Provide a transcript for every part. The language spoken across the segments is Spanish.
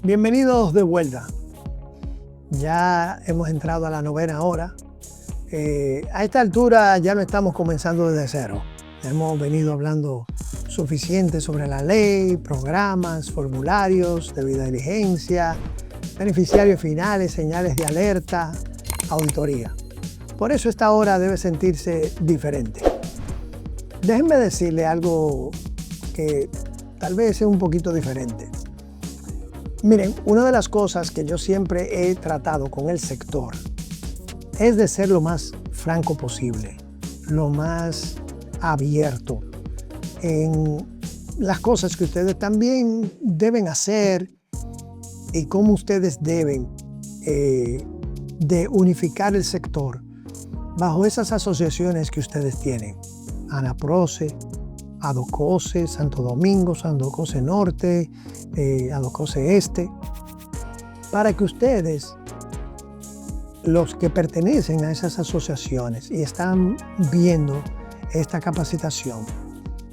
Bienvenidos de vuelta. Ya hemos entrado a la 9ª hora. A esta altura ya no estamos comenzando desde cero. Hemos venido hablando suficiente sobre la ley, programas, formularios, debida diligencia, beneficiarios finales, señales de alerta, auditoría. Por eso esta hora debe sentirse diferente. Déjenme decirle algo que tal vez es un poquito diferente. Miren, una de las cosas que yo siempre he tratado con el sector es de ser lo más franco posible, lo más abierto en las cosas que ustedes también deben hacer y cómo ustedes deben de unificar el sector bajo esas asociaciones que ustedes tienen. ANAPROCE, ADOCOSE, Santo Domingo, ADOCOSE Norte, ADOCOSE Este, para que ustedes, los que pertenecen a esas asociaciones y están viendo esta capacitación,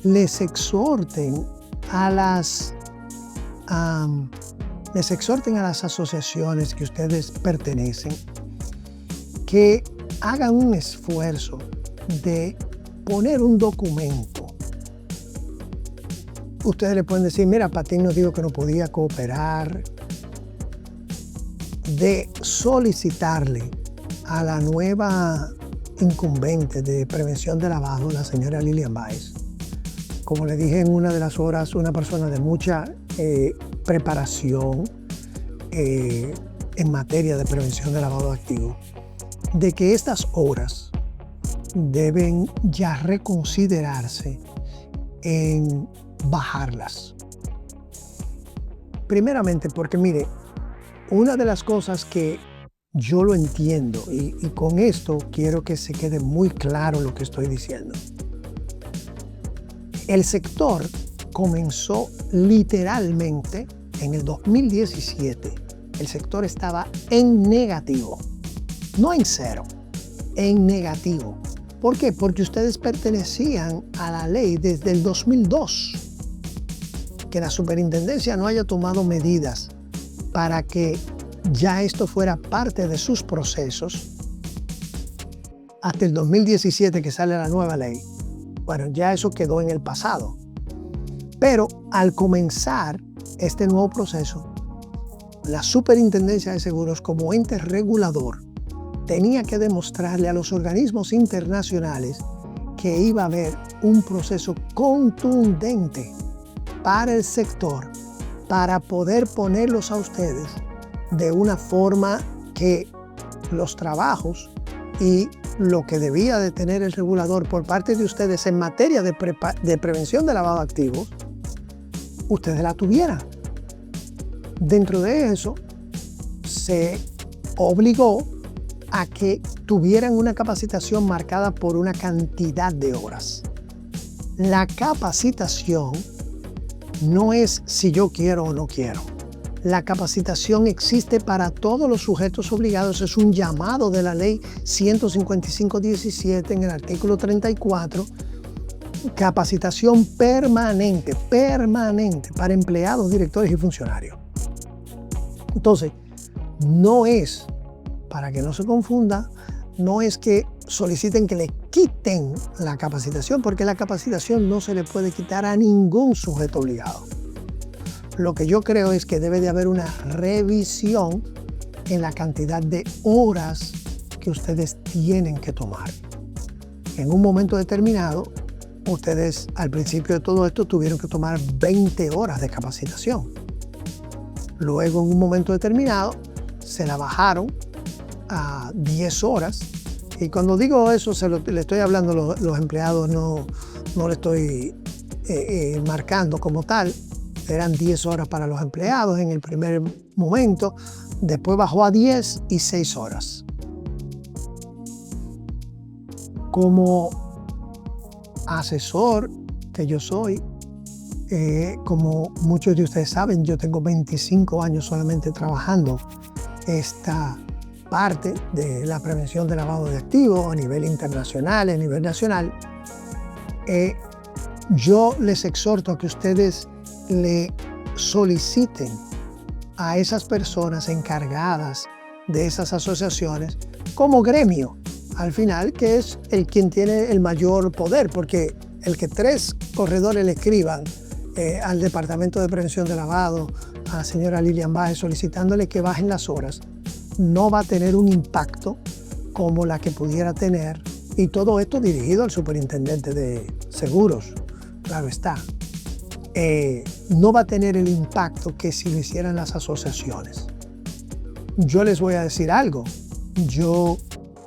les exhorten a las asociaciones que ustedes pertenecen, que hagan un esfuerzo de poner un documento. Ustedes le pueden decir, mira, Patín nos dijo que no podía cooperar, de solicitarle a la nueva incumbente de prevención de lavado, la señora Lilian Báez. Como le dije en una de las horas, una persona de mucha preparación en materia de prevención de lavado activo, de que estas horas deben ya reconsiderarse en bajarlas. Primeramente porque, mire, una de las cosas que yo lo entiendo y con esto quiero que se quede muy claro lo que estoy diciendo. El sector comenzó literalmente en el 2017. El sector estaba en negativo, no en cero, en negativo. ¿Por qué? Porque ustedes pertenecían a la ley desde el 2002. Que la superintendencia no haya tomado medidas para que ya esto fuera parte de sus procesos hasta el 2017 que sale la nueva ley. Bueno, ya eso quedó en el pasado. Pero al comenzar este nuevo proceso, la Superintendencia de Seguros como ente regulador tenía que demostrarle a los organismos internacionales que iba a haber un proceso contundente para el sector para poder ponerlos a ustedes de una forma que los trabajos y lo que debía de tener el regulador por parte de ustedes en materia de prevención de lavado de activos, ustedes la tuvieran. Dentro de eso, se obligó a que tuvieran una capacitación marcada por una cantidad de horas. La capacitación no es si yo quiero o no quiero. La capacitación existe para todos los sujetos obligados. Es un llamado de la ley 155-17 en el artículo 34. Capacitación permanente para empleados, directores y funcionarios. Entonces, no es, para que no se confunda, no es que soliciten que le quiten la capacitación, porque la capacitación no se le puede quitar a ningún sujeto obligado. Lo que yo creo es que debe de haber una revisión en la cantidad de horas que ustedes tienen que tomar. En un momento determinado, ustedes al principio de todo esto tuvieron que tomar 20 horas de capacitación. Luego, en un momento determinado, se la bajaron a 10 horas. Y cuando digo eso, le estoy hablando a los empleados, no le estoy marcando como tal. Eran 10 horas para los empleados en el primer momento. Después bajó a 10 y 6 horas. Como asesor que yo soy, como muchos de ustedes saben, yo tengo 25 años solamente trabajando esta parte de la prevención de lavado de activos a nivel internacional, a nivel nacional. Yo les exhorto a que ustedes le soliciten a esas personas encargadas de esas asociaciones como gremio, al final, que es quien tiene el mayor poder, porque el que 3 corredores le escriban al Departamento de Prevención de Lavado, a la señora Lilian Baez, solicitándole que bajen las horas, no va a tener un impacto como la que pudiera tener, y todo esto dirigido al superintendente de seguros, claro está. No va a tener el impacto que si lo hicieran las asociaciones. Yo les voy a decir algo, yo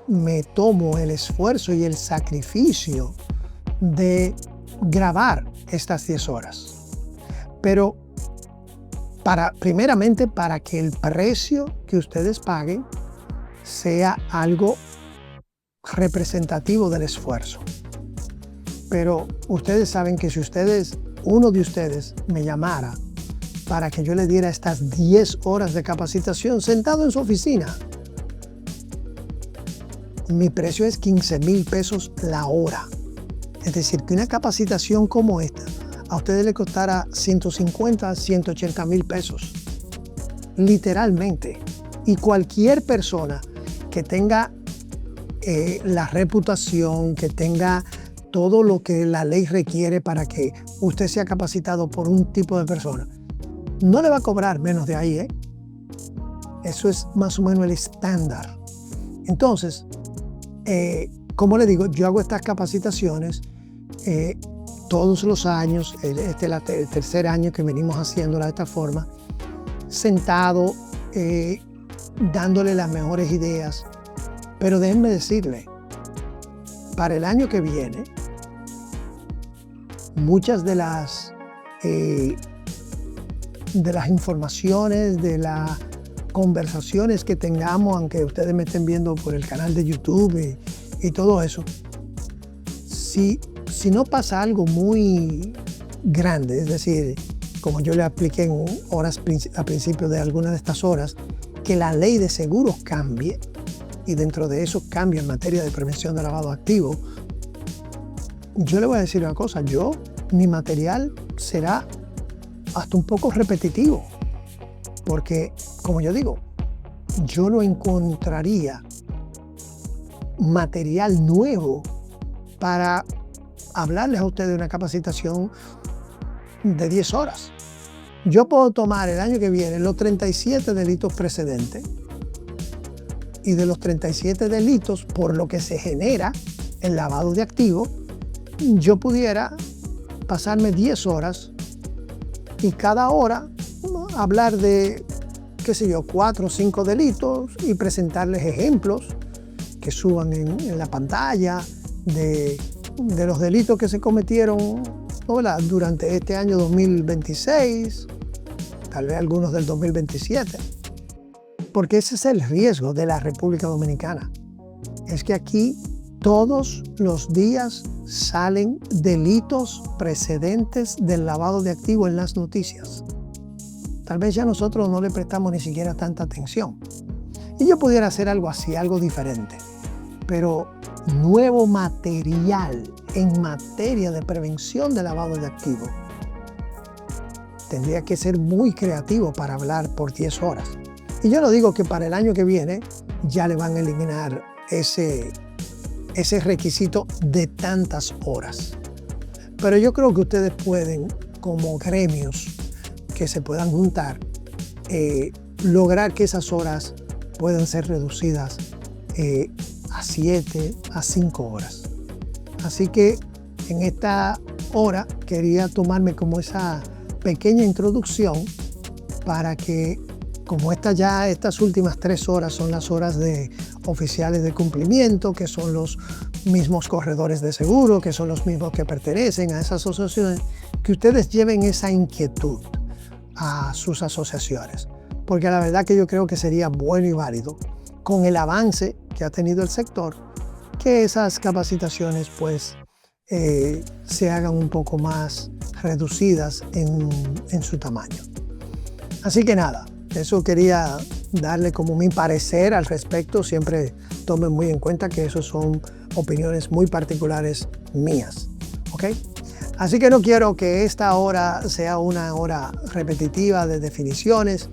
me tomo el esfuerzo y el sacrificio de grabar estas 10 horas, pero primeramente para que el precio que ustedes paguen sea algo representativo del esfuerzo. Pero ustedes saben que si uno de ustedes me llamara para que yo le diera estas 10 horas de capacitación sentado en su oficina, mi precio es 15,000 pesos la hora. Es decir, que una capacitación como esta a ustedes le costará 150, 180,000 pesos. Literalmente. Y cualquier persona que tenga la reputación, que tenga todo lo que la ley requiere para que usted sea capacitado por un tipo de persona, no le va a cobrar menos de ahí, ¿eh? Eso es más o menos el estándar. Entonces, como le digo, yo hago estas capacitaciones todos los años. Este es el tercer año que venimos haciéndola de esta forma, sentado, dándole las mejores ideas. Pero déjenme decirle, para el año que viene, muchas de las informaciones, de las conversaciones que tengamos, aunque ustedes me estén viendo por el canal de YouTube y todo eso, si no pasa algo muy grande, es decir, como yo le expliqué en horas a principio de algunas de estas horas, que la ley de seguros cambie, y dentro de eso cambia en materia de prevención de lavado activo, yo le voy a decir una cosa, mi material será hasta un poco repetitivo, porque, como yo digo, yo no encontraría material nuevo para hablarles a ustedes de una capacitación de 10 horas. Yo puedo tomar el año que viene los 37 delitos precedentes, y de los 37 delitos por lo que se genera el lavado de activos, yo pudiera pasarme 10 horas y cada hora hablar de, 4 o 5 delitos y presentarles ejemplos que suban en la pantalla de los delitos que se cometieron, ¿no?, durante este año 2026, tal vez algunos del 2027. Porque ese es el riesgo de la República Dominicana. Es que aquí todos los días salen delitos precedentes del lavado de activos en las noticias. Tal vez ya nosotros no le prestamos ni siquiera tanta atención. Y yo pudiera hacer algo así, algo diferente. Pero nuevo material en materia de prevención de lavado de activos, tendría que ser muy creativo para hablar por 10 horas. Y yo no digo que para el año que viene ya le van a eliminar ese requisito de tantas horas. Pero yo creo que ustedes pueden, como gremios que se puedan juntar, lograr que esas horas puedan ser reducidas a 7, a 5 horas. Así que en esta hora quería tomarme como esa pequeña introducción para que, como estas últimas 3 horas son las horas de oficiales de cumplimiento, que son los mismos corredores de seguro, que son los mismos que pertenecen a esas asociaciones, que ustedes lleven esa inquietud a sus asociaciones. Porque la verdad que yo creo que sería bueno y válido, con el avance que ha tenido el sector, que esas capacitaciones pues se hagan un poco más reducidas en su tamaño. Así que nada, eso quería darle como mi parecer al respecto. Siempre tomen muy en cuenta que eso son opiniones muy particulares mías, ¿ok? Así que no quiero que esta hora sea una hora repetitiva de definiciones.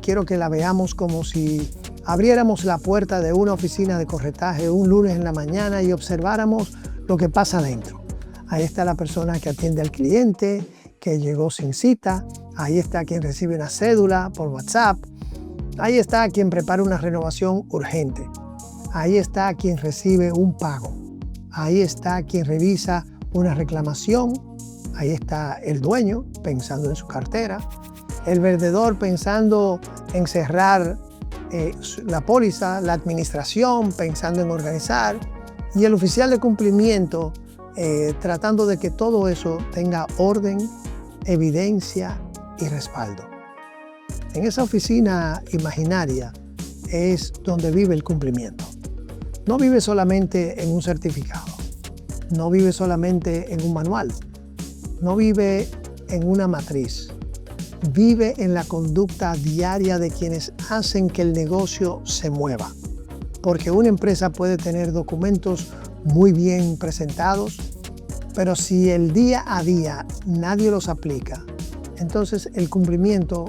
quiero que la veamos como si abriéramos la puerta de una oficina de corretaje un lunes en la mañana y observáramos lo que pasa adentro. Ahí está la persona que atiende al cliente, que llegó sin cita. Ahí está quien recibe una cédula por WhatsApp. Ahí está quien prepara una renovación urgente. Ahí está quien recibe un pago. Ahí está quien revisa una reclamación. Ahí está el dueño pensando en su cartera. El vendedor pensando en cerrar la póliza. La administración pensando en organizar. Y el oficial de cumplimiento tratando de que todo eso tenga orden, evidencia y respaldo. En esa oficina imaginaria es donde vive el cumplimiento. No vive solamente en un certificado, no vive solamente en un manual, no vive en una matriz, vive en la conducta diaria de quienes hacen que el negocio se mueva. Porque una empresa puede tener documentos muy bien presentados, pero si el día a día nadie los aplica, entonces el cumplimiento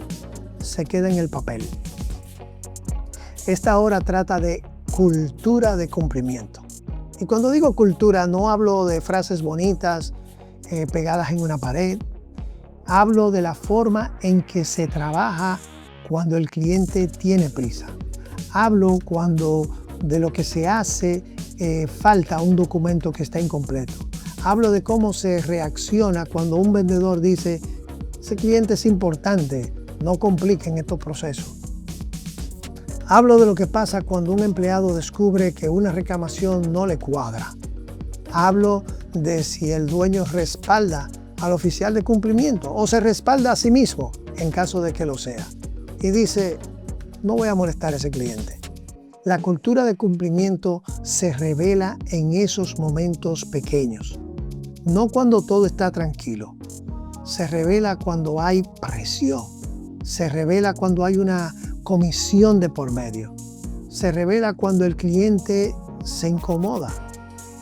se queda en el papel. Esta hora trata de cultura de cumplimiento. Y cuando digo cultura, no hablo de frases bonitas pegadas en una pared. Hablo de la forma en que se trabaja cuando el cliente tiene prisa. Hablo de lo que se hace, falta un documento que está incompleto. Hablo de cómo se reacciona cuando un vendedor dice: ese cliente es importante, no compliquen estos procesos. Hablo de lo que pasa cuando un empleado descubre que una reclamación no le cuadra. Hablo de si el dueño respalda al oficial de cumplimiento o se respalda a sí mismo en caso de que lo sea. Y dice: no voy a molestar a ese cliente. La cultura de cumplimiento se revela en esos momentos pequeños. No cuando todo está tranquilo. Se revela cuando hay presión. Se revela cuando hay una comisión de por medio. Se revela cuando el cliente se incomoda.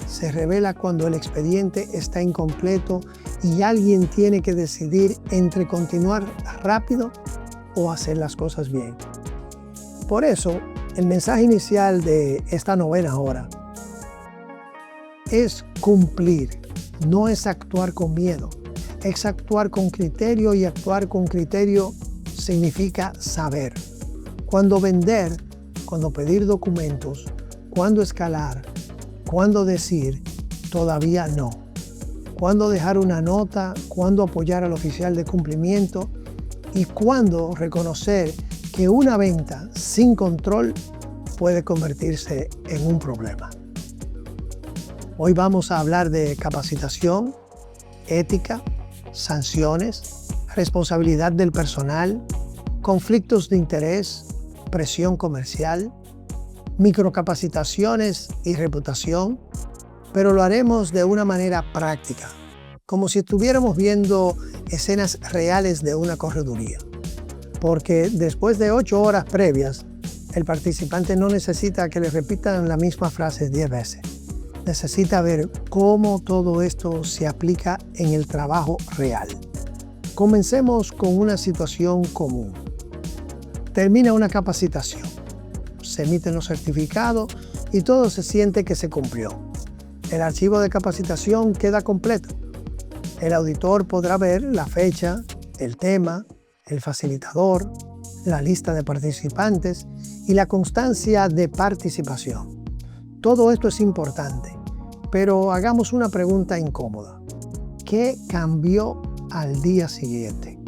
Se revela cuando el expediente está incompleto y alguien tiene que decidir entre continuar rápido o hacer las cosas bien. Por eso, el mensaje inicial de esta novena hora es cumplir, no es actuar con miedo, es actuar con criterio, y actuar con criterio significa saber cuándo vender, cuándo pedir documentos, cuándo escalar, cuándo decir todavía no, cuándo dejar una nota, cuándo apoyar al oficial de cumplimiento y cuándo reconocer que una venta sin control puede convertirse en un problema. Hoy vamos a hablar de capacitación, ética, sanciones, responsabilidad del personal, conflictos de interés, presión comercial, microcapacitaciones y reputación, pero lo haremos de una manera práctica, como si estuviéramos viendo escenas reales de una correduría. Porque después de 8 horas previas, el participante no necesita que le repitan la misma frase 10 veces. Necesita ver cómo todo esto se aplica en el trabajo real. Comencemos con una situación común. Termina una capacitación. Se emiten los certificados y todo se siente que se cumplió. El archivo de capacitación queda completo. El auditor podrá ver la fecha, el tema, el facilitador, la lista de participantes y la constancia de participación. Todo esto es importante, pero hagamos una pregunta incómoda. ¿Qué cambió al día siguiente?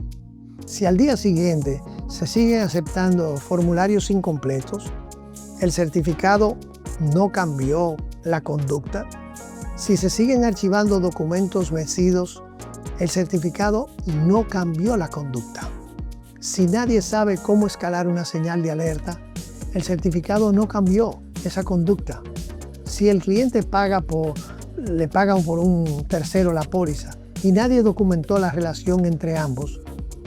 Si al día siguiente se siguen aceptando formularios incompletos, el certificado no cambió la conducta. Si se siguen archivando documentos vencidos, el certificado no cambió la conducta. Si nadie sabe cómo escalar una señal de alerta, el certificado no cambió esa conducta. Si el cliente le pagan por un tercero la póliza y nadie documentó la relación entre ambos,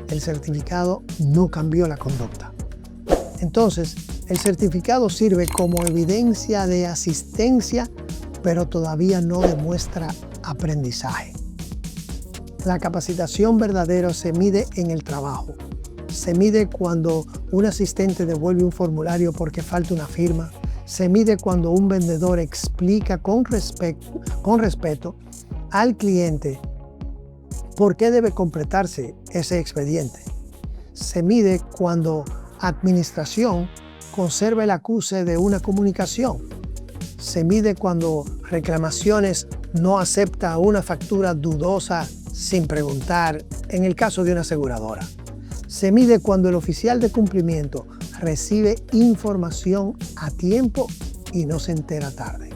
el certificado no cambió la conducta. Entonces, el certificado sirve como evidencia de asistencia, pero todavía no demuestra aprendizaje. La capacitación verdadera se mide en el trabajo. Se mide cuando un asistente devuelve un formulario porque falta una firma. Se mide cuando un vendedor explica con respeto al cliente por qué debe completarse ese expediente. Se mide cuando administración conserva el acuse de una comunicación. Se mide cuando reclamaciones no acepta una factura dudosa sin preguntar, en el caso de una aseguradora. Se mide cuando el oficial de cumplimiento recibe información a tiempo y no se entera tarde.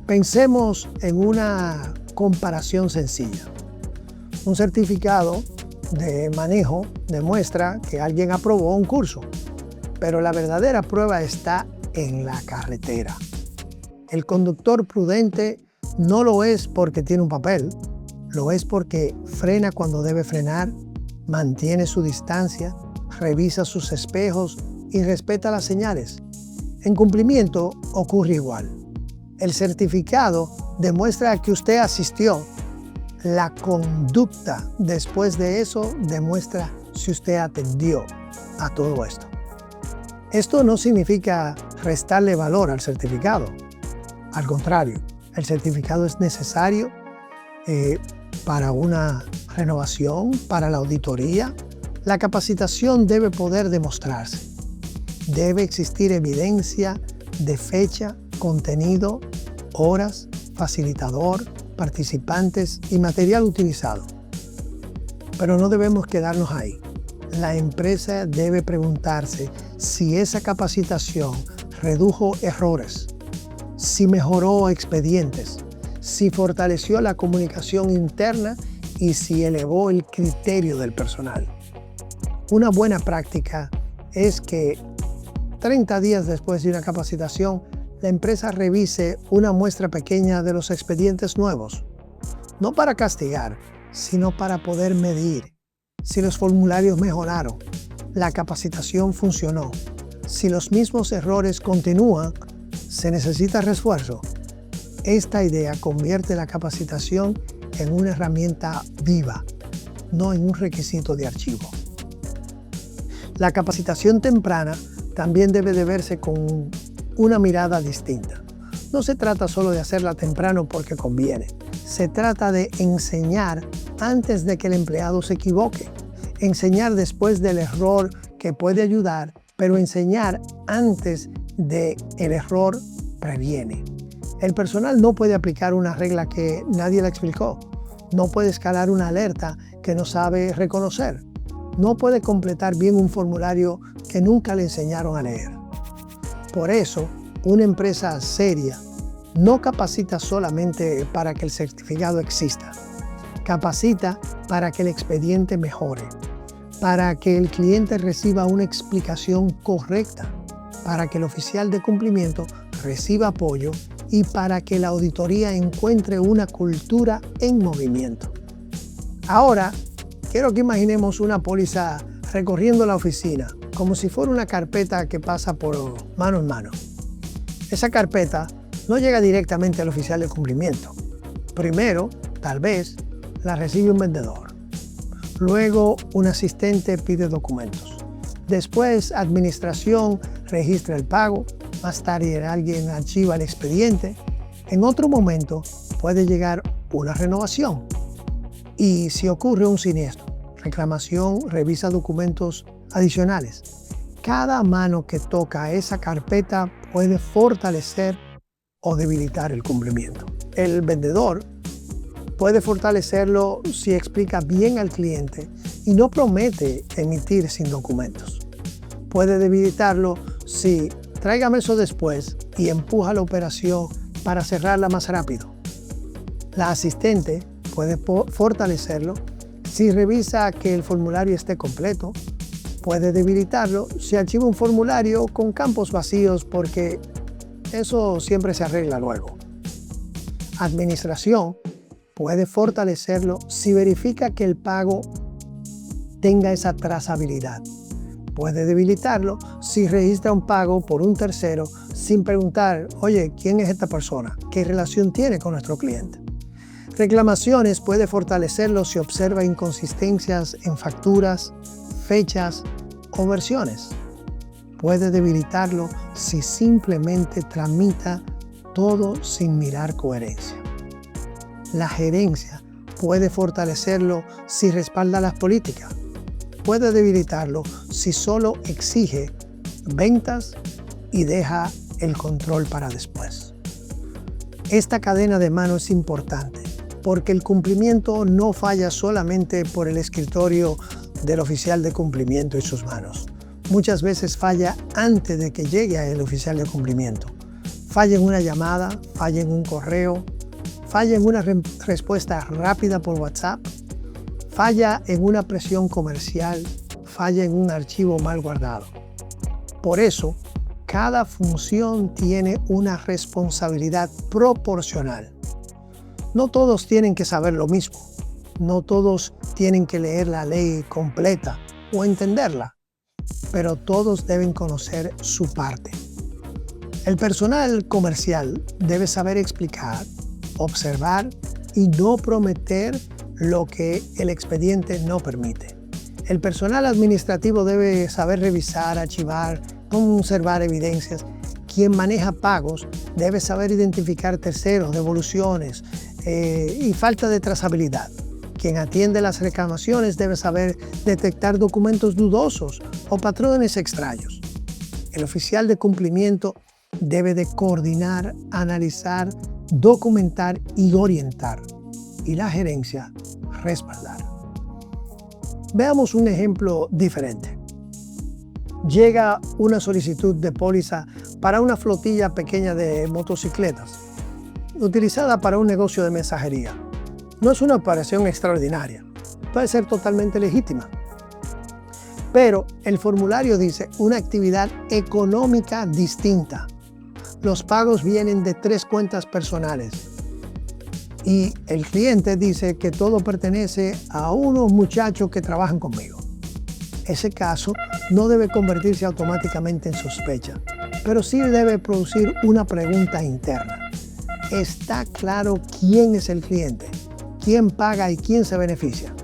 Pensemos en una comparación sencilla. Un certificado de manejo demuestra que alguien aprobó un curso, pero la verdadera prueba está en la carretera. El conductor prudente no lo es porque tiene un papel, lo es porque frena cuando debe frenar, mantiene su distancia, revisa sus espejos y respeta las señales. En cumplimiento ocurre igual. El certificado demuestra que usted asistió. La conducta después de eso demuestra si usted atendió a todo esto. Esto no significa restarle valor al certificado. Al contrario, el certificado es necesario para una renovación, para la auditoría. La capacitación debe poder demostrarse. Debe existir evidencia de fecha, contenido, horas, facilitador, participantes y material utilizado. Pero no debemos quedarnos ahí. La empresa debe preguntarse si esa capacitación redujo errores, si mejoró expedientes, si fortaleció la comunicación interna y si elevó el criterio del personal. Una buena práctica es que 30 días después de una capacitación, la empresa revise una muestra pequeña de los expedientes nuevos, no para castigar, sino para poder medir si los formularios mejoraron, la capacitación funcionó, si los mismos errores continúan, se necesita refuerzo. Esta idea convierte la capacitación en una herramienta viva, no en un requisito de archivo. La capacitación temprana también debe de verse con una mirada distinta. No se trata solo de hacerla temprano porque conviene. Se trata de enseñar antes de que el empleado se equivoque. Enseñar después del error que puede ayudar, pero enseñar antes del error previene. El personal no puede aplicar una regla que nadie le explicó. No puede escalar una alerta que no sabe reconocer. No puede completar bien un formulario que nunca le enseñaron a leer. Por eso, una empresa seria no capacita solamente para que el certificado exista. Capacita para que el expediente mejore, para que el cliente reciba una explicación correcta, para que el oficial de cumplimiento reciba apoyo y para que la auditoría encuentre una cultura en movimiento. Ahora, quiero que imaginemos una póliza recorriendo la oficina, como si fuera una carpeta que pasa por mano en mano. Esa carpeta no llega directamente al oficial de cumplimiento. Primero, tal vez, la recibe un vendedor. Luego, un asistente pide documentos. Después, administración registra el pago. Más tarde, alguien archiva el expediente. En otro momento, puede llegar una renovación. Y si ocurre un siniestro, reclamación revisa documentos adicionales. Cada mano que toca esa carpeta puede fortalecer o debilitar el cumplimiento. El vendedor puede fortalecerlo si explica bien al cliente y no promete emitir sin documentos. Puede debilitarlo si tráigame eso después y empuja la operación para cerrarla más rápido. La asistente puede fortalecerlo si revisa que el formulario esté completo. Puede debilitarlo si archiva un formulario con campos vacíos porque eso siempre se arregla luego. Administración puede fortalecerlo si verifica que el pago tenga esa trazabilidad. Puede debilitarlo si registra un pago por un tercero sin preguntar, oye, ¿quién es esta persona? ¿Qué relación tiene con nuestro cliente? Reclamaciones puede fortalecerlo si observa inconsistencias en facturas, fechas o versiones. Puede debilitarlo si simplemente tramita todo sin mirar coherencia. La gerencia puede fortalecerlo si respalda las políticas. Puede debilitarlo si solo exige ventas y deja el control para después. Esta cadena de mano es importante porque el cumplimiento no falla solamente por el escritorio del oficial de cumplimiento y sus manos. Muchas veces falla antes de que llegue al oficial de cumplimiento. Falla en una llamada, falla en un correo, falla en una respuesta rápida por WhatsApp, falla en una presión comercial, falla en un archivo mal guardado. Por eso, cada función tiene una responsabilidad proporcional. No todos tienen que saber lo mismo. No todos tienen que leer la ley completa o entenderla, pero todos deben conocer su parte. El personal comercial debe saber explicar, observar y no prometer lo que el expediente no permite. El personal administrativo debe saber revisar, archivar, conservar evidencias. Quien maneja pagos debe saber identificar terceros, devoluciones y falta de trazabilidad. Quien atiende las reclamaciones debe saber detectar documentos dudosos o patrones extraños. El oficial de cumplimiento debe de coordinar, analizar, documentar y orientar. Y la gerencia, respaldar. Veamos un ejemplo diferente. Llega una solicitud de póliza para una flotilla pequeña de motocicletas, utilizada para un negocio de mensajería. No es una operación extraordinaria, puede ser totalmente legítima. Pero el formulario dice una actividad económica distinta. Los pagos vienen de 3 cuentas personales. Y el cliente dice que todo pertenece a unos muchachos que trabajan conmigo. Ese caso no debe convertirse automáticamente en sospecha, pero sí debe producir una pregunta interna. ¿Está claro quién es el cliente? ¿Quién paga y quién se beneficia?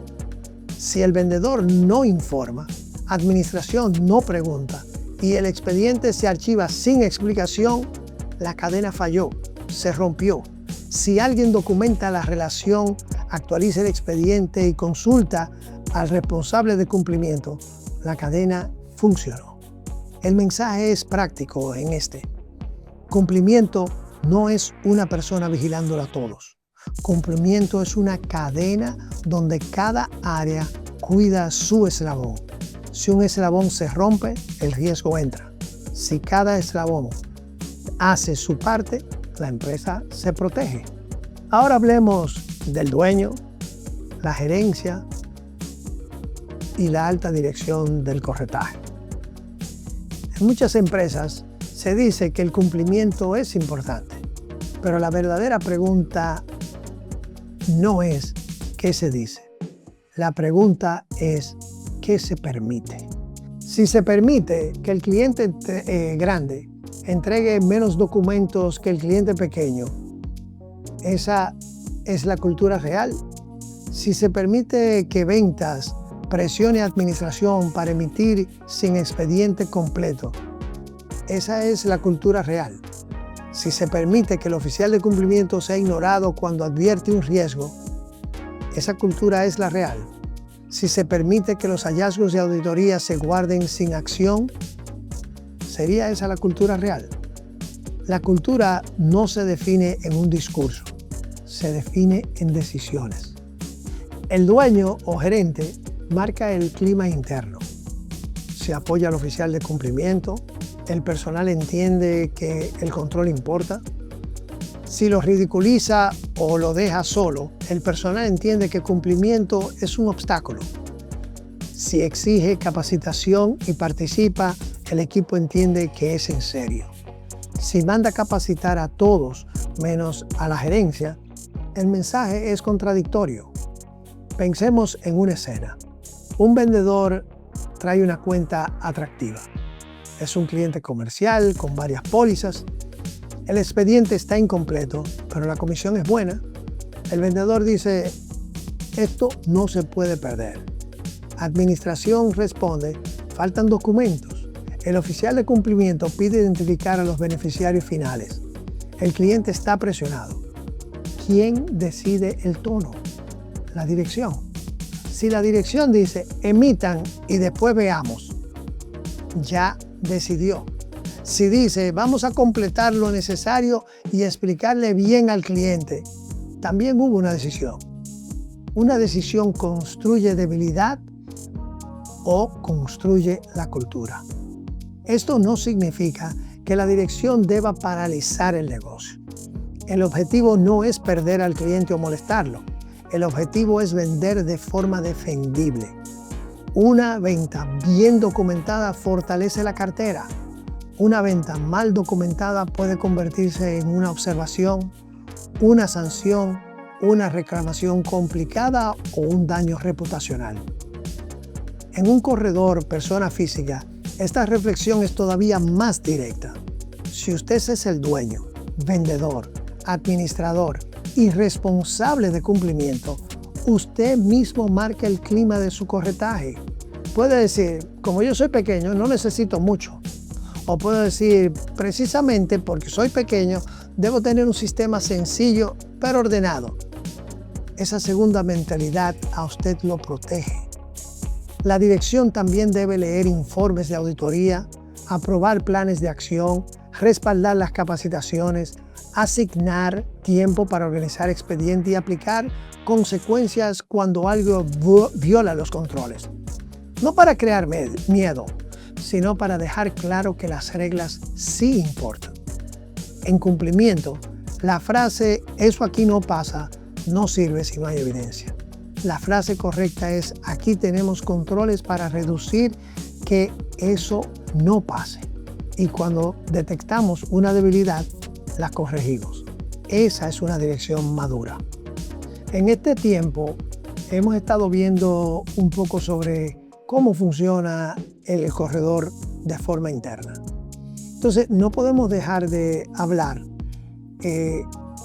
Si el vendedor no informa, administración no pregunta y el expediente se archiva sin explicación, la cadena falló, se rompió. Si alguien documenta la relación, actualiza el expediente y consulta al responsable de cumplimiento, la cadena funcionó. El mensaje es práctico en este. Cumplimiento no es una persona vigilándola a todos. Cumplimiento es una cadena donde cada área cuida su eslabón. Si un eslabón se rompe, el riesgo entra. Si cada eslabón hace su parte, la empresa se protege. Ahora hablemos del dueño, la gerencia y la alta dirección del corretaje. En muchas empresas se dice que el cumplimiento es importante, pero la verdadera pregunta no es qué se dice. La pregunta es qué se permite. Si se permite que el cliente grande entregue menos documentos que el cliente pequeño, esa es la cultura real. Si se permite que ventas presione a administración para emitir sin expediente completo, esa es la cultura real. Si se permite que el oficial de cumplimiento sea ignorado cuando advierte un riesgo, esa cultura es la real. Si se permite que los hallazgos de auditoría se guarden sin acción, ¿sería esa la cultura real? La cultura no se define en un discurso, se define en decisiones. El dueño o gerente marca el clima interno. Se apoya al oficial de cumplimiento, el personal entiende que el control importa. Si lo ridiculiza o lo deja solo, el personal entiende que cumplimiento es un obstáculo. Si exige capacitación y participa, el equipo entiende que es en serio. Si manda capacitar a todos menos a la gerencia, el mensaje es contradictorio. Pensemos en una escena. Un vendedor trae una cuenta atractiva. Es un cliente comercial con varias pólizas. El expediente está incompleto, pero la comisión es buena. El vendedor dice, esto no se puede perder. Administración responde, faltan documentos. El oficial de cumplimiento pide identificar a los beneficiarios finales. El cliente está presionado. ¿Quién decide el tono? La dirección. Si la dirección dice emitan y después veamos, ya decidió. Si dice vamos a completar lo necesario y explicarle bien al cliente, también hubo una decisión. Una decisión construye debilidad o construye la cultura. Esto no significa que la dirección deba paralizar el negocio. El objetivo no es perder al cliente o molestarlo. El objetivo es vender de forma defendible. Una venta bien documentada fortalece la cartera. Una venta mal documentada puede convertirse en una observación, una sanción, una reclamación complicada o un daño reputacional. En un corredor persona física, esta reflexión es todavía más directa. Si usted es el dueño, vendedor, administrador y responsable de cumplimiento, usted mismo marca el clima de su corretaje. Puede decir, como yo soy pequeño, no necesito mucho. O puede decir, precisamente porque soy pequeño, debo tener un sistema sencillo pero ordenado. Esa segunda mentalidad a usted lo protege. La dirección también debe leer informes de auditoría, aprobar planes de acción, respaldar las capacitaciones, asignar tiempo para organizar expediente y aplicar consecuencias cuando algo viola los controles. No para crear miedo, sino para dejar claro que las reglas sí importan. En cumplimiento, la frase "eso aquí no pasa" no sirve si no hay evidencia. La frase correcta es "aquí tenemos controles para reducir que eso no pase". Y cuando detectamos una debilidad, la corregimos. Esa es una dirección madura. En este tiempo hemos estado viendo un poco sobre cómo funciona el corredor de forma interna. Entonces no podemos dejar de hablar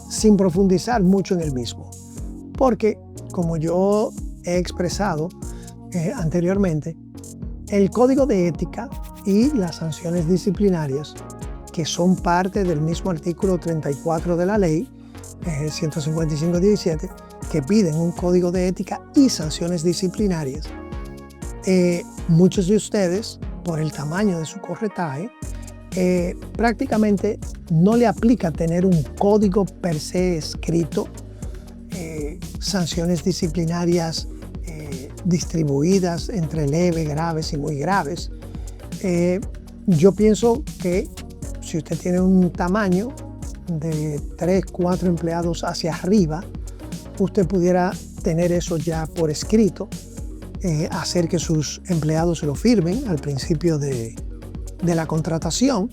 sin profundizar mucho en el mismo. Porque, como yo he expresado anteriormente, el código de ética y las sanciones disciplinarias, que son parte del mismo artículo 34 de la ley 155-17, que piden un código de ética y sanciones disciplinarias, muchos de ustedes, por el tamaño de su corretaje, prácticamente no le aplica tener un código per se escrito, sanciones disciplinarias distribuidas entre leves, graves y muy graves. Yo pienso que si usted tiene un tamaño de 3, 4 empleados hacia arriba, usted pudiera tener eso ya por escrito, hacer que sus empleados se lo firmen al principio de la contratación.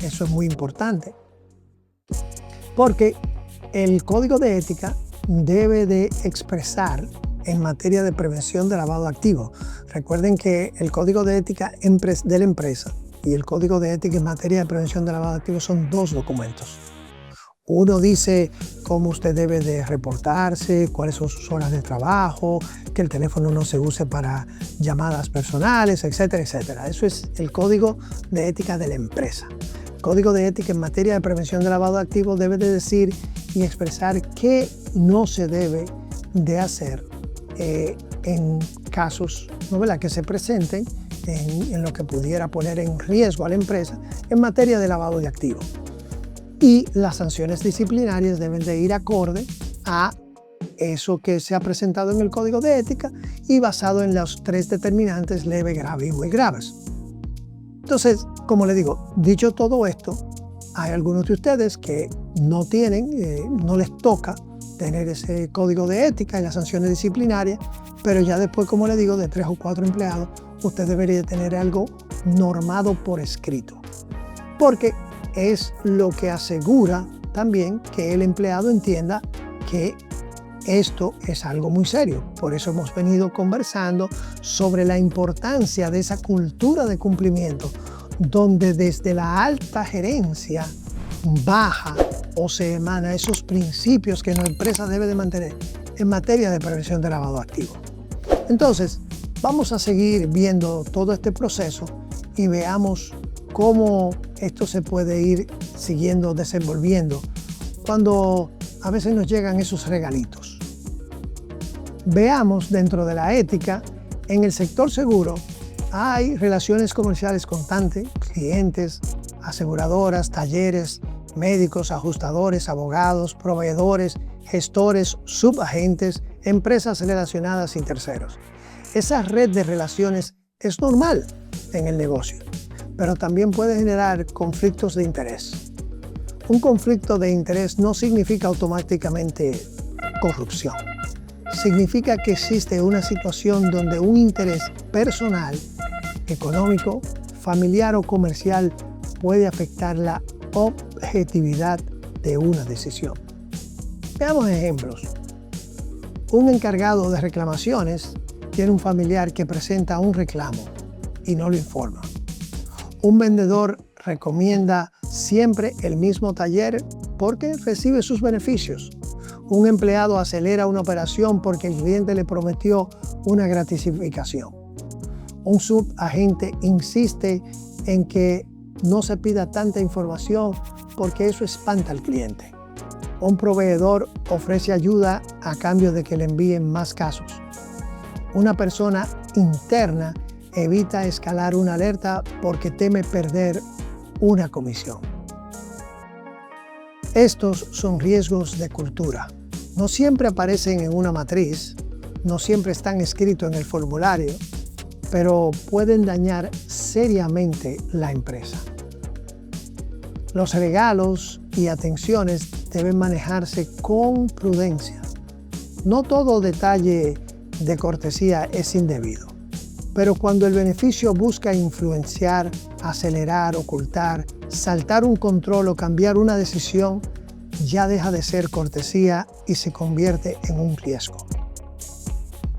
Eso es muy importante, porque el código de ética debe de expresar en materia de prevención de lavado de activos. Recuerden que el código de ética de la empresa y el código de ética en materia de prevención de lavado de activos son dos documentos. Uno dice cómo usted debe de reportarse, cuáles son sus horas de trabajo, que el teléfono no se use para llamadas personales, etcétera, etcétera. Eso es el código de ética de la empresa. El código de ética en materia de prevención de lavado de activos debe de decir y expresar qué no se debe de hacer en casos, ¿no, verdad?, que se presenten en lo que pudiera poner en riesgo a la empresa en materia de lavado de activos. Y las sanciones disciplinarias deben de ir acorde a eso que se ha presentado en el código de ética y basado en los 3 determinantes: leve, grave y muy graves. Entonces, como le digo, dicho todo esto, hay algunos de ustedes que no tienen, no les toca tener ese código de ética y las sanciones disciplinarias, pero ya después, como le digo, de 3 o 4 empleados, usted debería tener algo normado por escrito, porque es lo que asegura también que el empleado entienda que esto es algo muy serio. Por eso hemos venido conversando sobre la importancia de esa cultura de cumplimiento, donde desde la alta gerencia baja o se emana esos principios que la empresa debe de mantener en materia de prevención de lavado de activos. Entonces, Vamos a seguir viendo todo este proceso y veamos cómo esto se puede ir siguiendo desenvolviendo cuando a veces nos llegan esos regalitos. Veamos dentro de la ética, en el sector seguro hay relaciones comerciales constantes, clientes, aseguradoras, talleres, médicos, ajustadores, abogados, proveedores, gestores, subagentes, empresas relacionadas y terceros. Esa red de relaciones es normal en el negocio, pero también puede generar conflictos de interés. Un conflicto de interés no significa automáticamente corrupción. Significa que existe una situación donde un interés personal, económico, familiar o comercial puede afectar la objetividad de una decisión. Veamos ejemplos. Un encargado de reclamaciones tiene un familiar que presenta un reclamo y no lo informa. Un vendedor recomienda siempre el mismo taller porque recibe sus beneficios. Un empleado acelera una operación porque el cliente le prometió una gratificación. Un subagente insiste en que no se pida tanta información porque eso espanta al cliente. Un proveedor ofrece ayuda a cambio de que le envíen más casos. Una persona interna evita escalar una alerta porque teme perder una comisión. Estos son riesgos de cultura. No siempre aparecen en una matriz, no siempre están escritos en el formulario, pero pueden dañar seriamente la empresa. Los regalos y atenciones deben manejarse con prudencia. No todo detalle de cortesía es indebido, pero cuando el beneficio busca influenciar, acelerar, ocultar, saltar un control o cambiar una decisión, ya deja de ser cortesía y se convierte en un riesgo.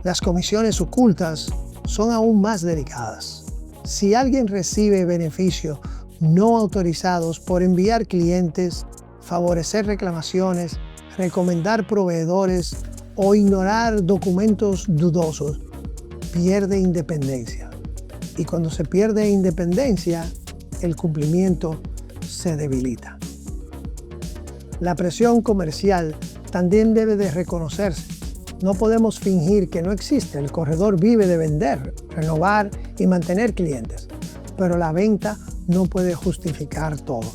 Las comisiones ocultas son aún más delicadas. Si alguien recibe beneficios no autorizados por enviar clientes, favorecer reclamaciones, recomendar proveedores o ignorar documentos dudosos, pierde independencia. Y cuando se pierde independencia, el cumplimiento se debilita. La presión comercial también debe de reconocerse. No podemos fingir que no existe. El corredor vive de vender, renovar y mantener clientes. Pero la venta no puede justificar todo.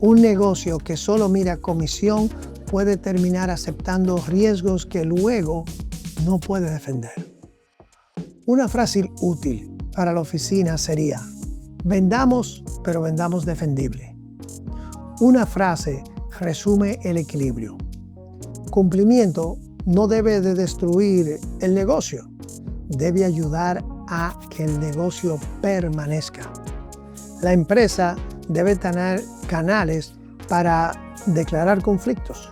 Un negocio que solo mira comisión puede terminar aceptando riesgos que luego no puede defender. Una frase útil para la oficina sería: vendamos, pero vendamos defendible. Una frase resume el equilibrio. Cumplimiento no debe de destruir el negocio, debe ayudar a que el negocio permanezca. La empresa debe tener canales para declarar conflictos.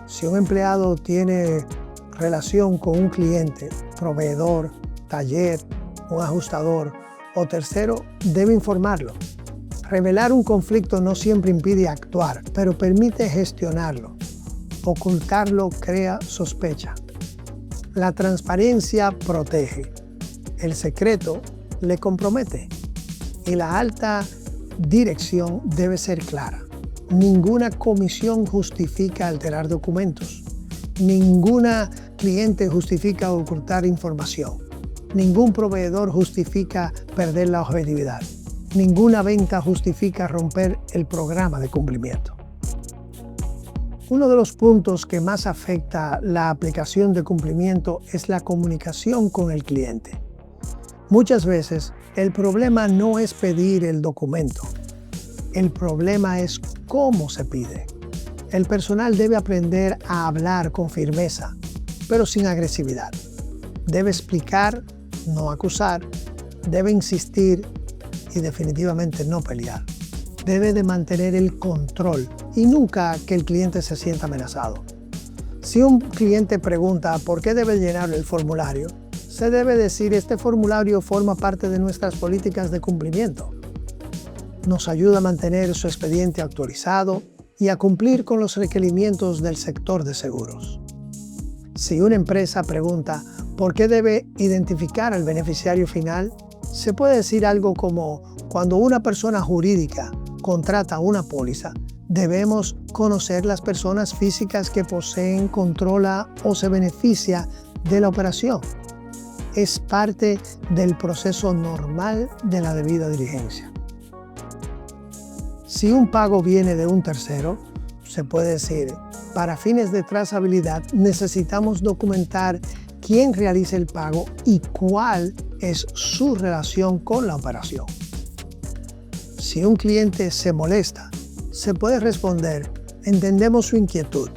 Si un empleado tiene relación con un cliente, proveedor, taller, un ajustador o tercero, debe informarlo. Revelar un conflicto no siempre impide actuar, pero permite gestionarlo. Ocultarlo crea sospecha. La transparencia protege. El secreto le compromete. Y la alta dirección debe ser clara. Ninguna comisión justifica alterar documentos. Ninguna cliente justifica ocultar información. Ningún proveedor justifica perder la objetividad. Ninguna venta justifica romper el programa de cumplimiento. Uno de los puntos que más afecta la aplicación de cumplimiento es la comunicación con el cliente. Muchas veces el problema no es pedir el documento. El problema es cómo se pide. El personal debe aprender a hablar con firmeza, pero sin agresividad. Debe explicar, no acusar. Debe insistir y definitivamente no pelear. Debe de mantener el control y nunca que el cliente se sienta amenazado. Si un cliente pregunta por qué debe llenar el formulario, se debe decir: este formulario forma parte de nuestras políticas de cumplimiento. Nos ayuda a mantener su expediente actualizado y a cumplir con los requerimientos del sector de seguros. Si una empresa pregunta ¿Por qué debe identificar al beneficiario final? Se puede decir algo como: cuando una persona jurídica contrata una póliza, debemos conocer las personas físicas que poseen, controla o se beneficia de la operación. Es parte del proceso normal de la debida diligencia. Si un pago viene de un tercero, se puede decir: para fines de trazabilidad necesitamos documentar quién realiza el pago y cuál es su relación con la operación. Si un cliente se molesta, se puede responder: entendemos su inquietud.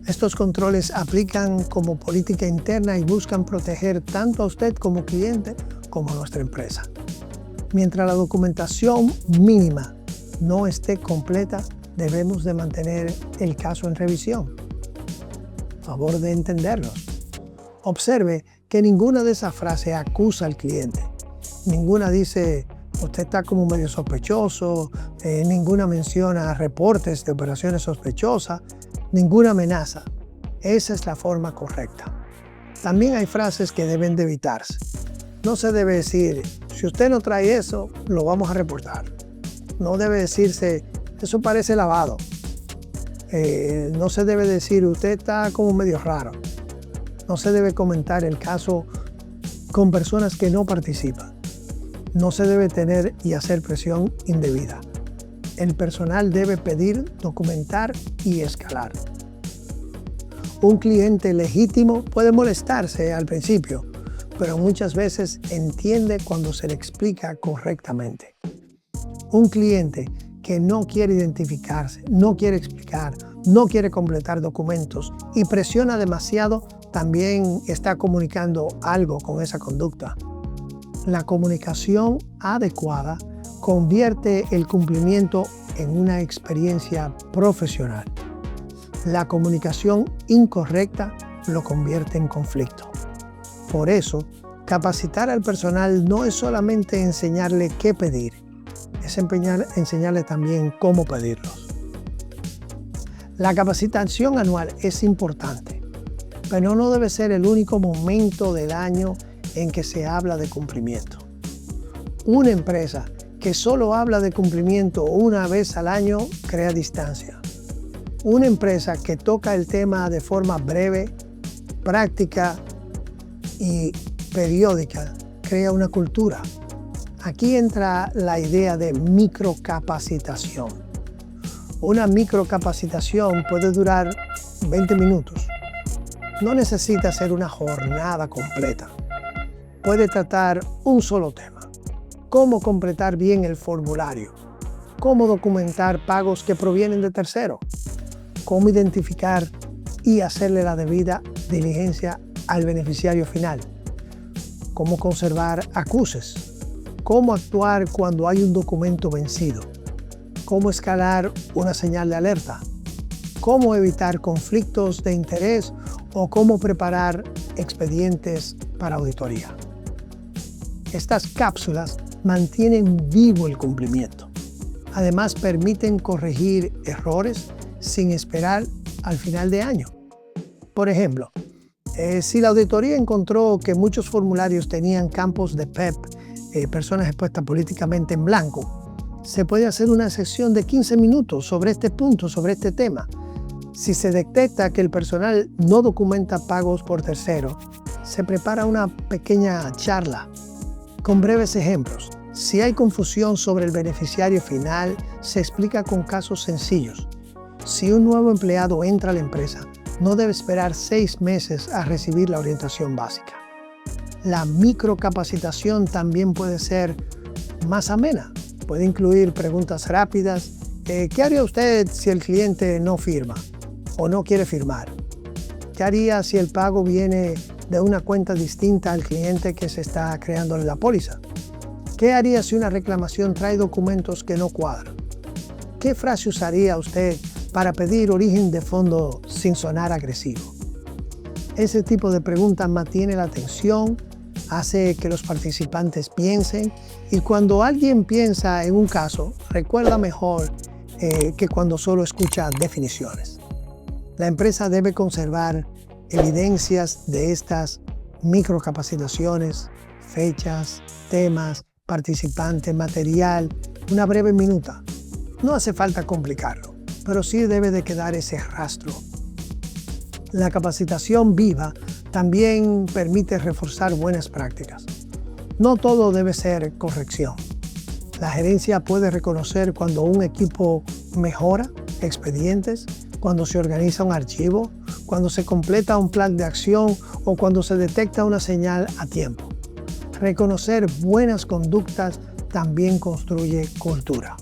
Estos controles aplican como política interna y buscan proteger tanto a usted como cliente como a nuestra empresa. Mientras la documentación mínima no esté completa, debemos de mantener el caso en revisión. Favor de entenderlos. Observe que ninguna de esas frases acusa al cliente. Ninguna dice: usted está como medio sospechoso. Ninguna menciona reportes de operaciones sospechosas. Ninguna amenaza. Esa es la forma correcta. También hay frases que deben de evitarse. No se debe decir: si usted no trae eso, lo vamos a reportar. No debe decirse: eso parece lavado. No se debe decir: usted está como medio raro. No se debe comentar el caso con personas que no participan. No se debe tener y hacer presión indebida. El personal debe pedir, documentar y escalar. Un cliente legítimo puede molestarse al principio, pero muchas veces entiende cuando se le explica correctamente. Un cliente que no quiere identificarse, no quiere explicar, no quiere completar documentos y presiona demasiado, también está comunicando algo con esa conducta. La comunicación adecuada convierte el cumplimiento en una experiencia profesional. La comunicación incorrecta lo convierte en conflicto. Por eso, capacitar al personal no es solamente enseñarle qué pedir, es enseñarle también cómo pedirlos. La capacitación anual es importante, pero no debe ser el único momento del año en que se habla de cumplimiento. Una empresa que solo habla de cumplimiento una vez al año crea distancia. Una empresa que toca el tema de forma breve, práctica y periódica crea una cultura. Aquí entra la idea de microcapacitación. Una microcapacitación puede durar 20 minutos. No necesita ser una jornada completa. Puede tratar un solo tema: cómo completar bien el formulario, cómo documentar pagos que provienen de terceros, cómo identificar y hacerle la debida diligencia al beneficiario final, cómo conservar acuses, cómo actuar cuando hay un documento vencido, cómo escalar una señal de alerta, cómo evitar conflictos de interés o cómo preparar expedientes para auditoría. Estas cápsulas mantienen vivo el cumplimiento. Además, permiten corregir errores sin esperar al final de año. Por ejemplo, si la auditoría encontró que muchos formularios tenían campos de PEP, personas expuestas políticamente, en blanco, se puede hacer una sección de 15 minutos sobre este punto, sobre este tema. Si se detecta que el personal no documenta pagos por terceros, se prepara una pequeña charla con breves ejemplos. Si hay confusión sobre el beneficiario final, se explica con casos sencillos. Si un nuevo empleado entra a la empresa, no debe esperar 6 meses a recibir la orientación básica. La microcapacitación también puede ser más amena. Puede incluir preguntas rápidas. ¿Qué haría usted si el cliente no firma o no quiere firmar? ¿Qué haría si el pago viene de una cuenta distinta al cliente que se está creándole la póliza? ¿Qué haría si una reclamación trae documentos que no cuadran? ¿Qué frase usaría usted para pedir origen de fondo sin sonar agresivo? Ese tipo de preguntas mantiene la atención, hace que los participantes piensen, y cuando alguien piensa en un caso, recuerda mejor que cuando solo escucha definiciones. La empresa debe conservar evidencias de estas microcapacitaciones, fechas, temas, participantes, material, una breve minuta. No hace falta complicarlo, pero sí debe de quedar ese rastro. La capacitación viva también permite reforzar buenas prácticas. No todo debe ser corrección. La gerencia puede reconocer cuando un equipo mejora expedientes, cuando se organiza un archivo, cuando se completa un plan de acción o cuando se detecta una señal a tiempo. Reconocer buenas conductas también construye cultura.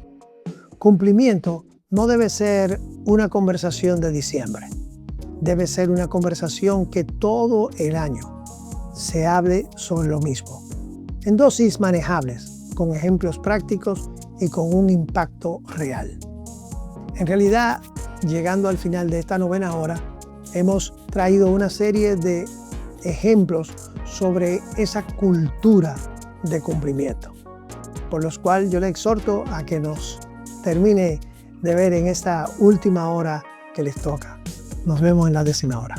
Cumplimiento no debe ser una conversación de diciembre. Debe ser una conversación que todo el año se hable sobre lo mismo, en dosis manejables, con ejemplos prácticos y con un impacto real. En realidad, llegando al final de esta 9ª hora, hemos traído una serie de ejemplos sobre esa cultura de cumplimiento, por los cuales yo le exhorto a que nos termine de ver en esta última hora que les toca. Nos vemos en la 10ª hora.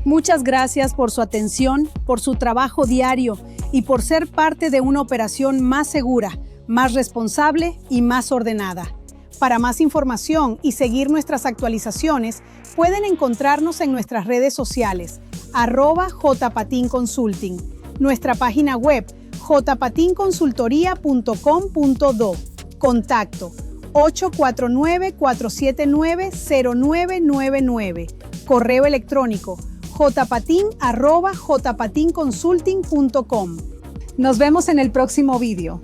Muchas gracias por su atención, por su trabajo diario y por ser parte de una operación más segura, más responsable y más ordenada. Para más información y seguir nuestras actualizaciones, pueden encontrarnos en nuestras redes sociales, @jpatinconsulting, nuestra página web jpatinconsultoria.com.do, contacto 849-479-0999, correo electrónico jpatin@jpatinconsulting.com. Nos vemos en el próximo vídeo.